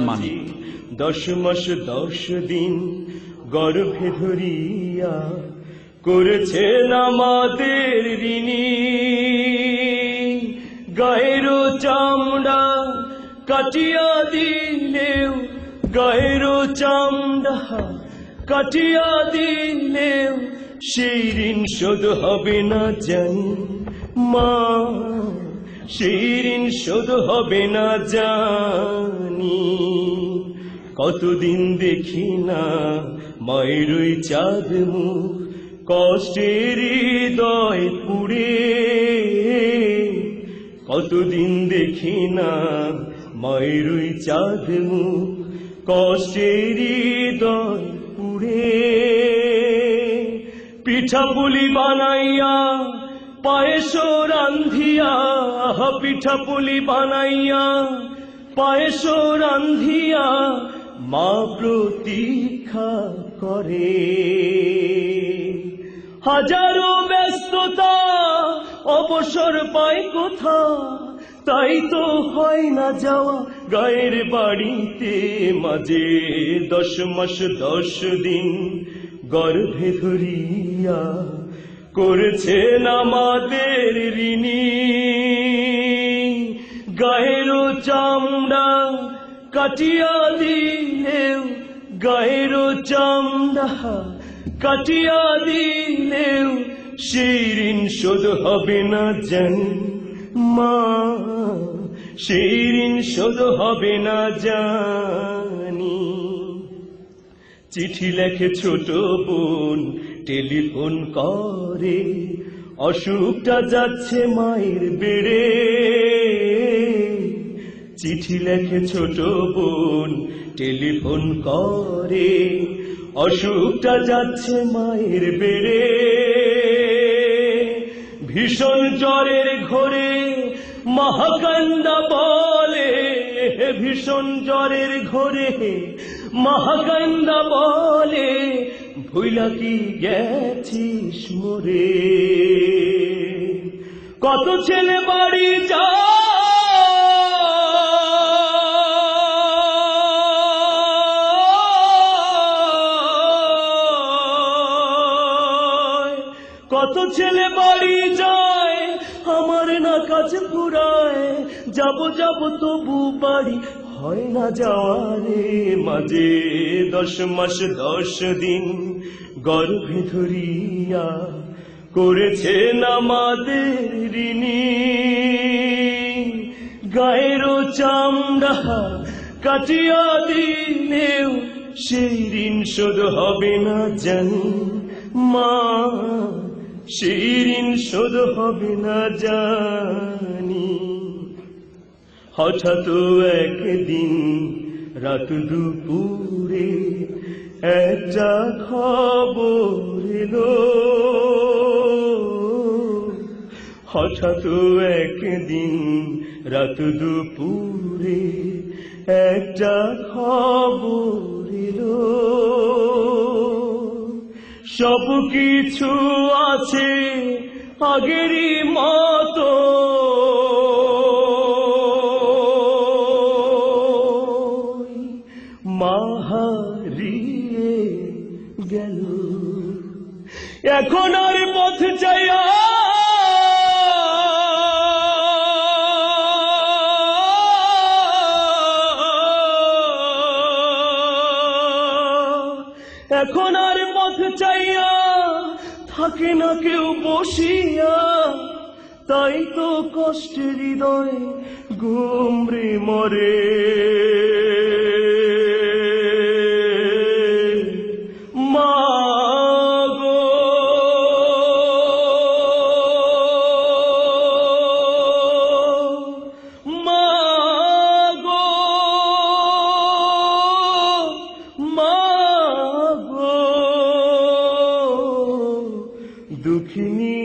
মানিক। 10 মাস 10 দিন গর্ভে ধরিয়া করেছেন আমাদের ঋণী। গায়ের চামড়া কাটিয়া দিলেও, গায়ের চামড়া কাটিয়া দিলেও সেই ঋণ শোধ হবে না জানি মা, সেই ঋণ শোধ হবে না জানি। কতদিন দেখি না মায়ের ওই চাঁদ মুখ, কষ্টের হৃদয় পুড়ে। কতদিন দেখি না মায়ের ওই চাঁদ মুখ, কষ্টের হৃদয় পুড়ে। পিঠা পুলি বানাইয়া পায়েস রান্ধিয়া, পিঠা পুলি বানাইয়া পায়েস রান্ধিয়া মা প্রতীক্ষা করে। হাজারো ব্যস্ততা অবসর পায় কোথা, তাই তো হয় না যাওয়া গায়ের বাড়িতে মাঝে। 10 মাস 10 দিন গর্ভে ধরিয়া করেছেন আমাদের ঋণী। গায়ের চামড়া কাটিয়া দিলেও, গায়ের চামড়া কাটিয়া দিলেও সেই ঋণ শোধ হবে না জানি মা, সেই ঋণ শোধ হবে না জানি। চিঠি লেখে ছোট বোন টেলিফোন করে, অসুখটা যাচ্ছে মায়ের বেড়ে। চিঠি লেখে ছোট বোন টেলিফোন করে, অসুখটা যাচ্ছে মায়ের বেড়ে। ভীষণ জ্বরের ঘোরে মহাকান্দা বলে, ভীষণ জ্বরের ঘোরে মহাকান্দা বলে, ভুইলা কি গেছিস মোরে। কত ছেলে বাড়ি যায়, কত ছেলে বাড়ি যায় আমার না কাজ ফুরায়। যাব যাব তবু বাড়ি হয় না যাওয়ারে মাঝে। 10 মাস 10 দিন গর্ভে ধরিয়া করেছেন আমাদের ঋণী। গায়ের চামড়া কাটিয়া দিলেও সেই ঋণ শোধ হবে না জানি মা, সেই ঋণ শোধ হবে না জানি। হঠাৎ একদিন রাত দুপুরে একটা খবর এলো, হঠাৎ একদিন রাত দুপুরে একটা খবর এলো। সব কিছু আছে আগেরই মতো, মা হারিয়ে গেল। এখন আর পথ চাইয়া এখন আর পথ চাইয়া থাকে না কেউ বসিয়া। তাই তো কষ্টের হৃদয় গুমরে মরে। মা গো, মা গো, মা গো, দুঃখিনী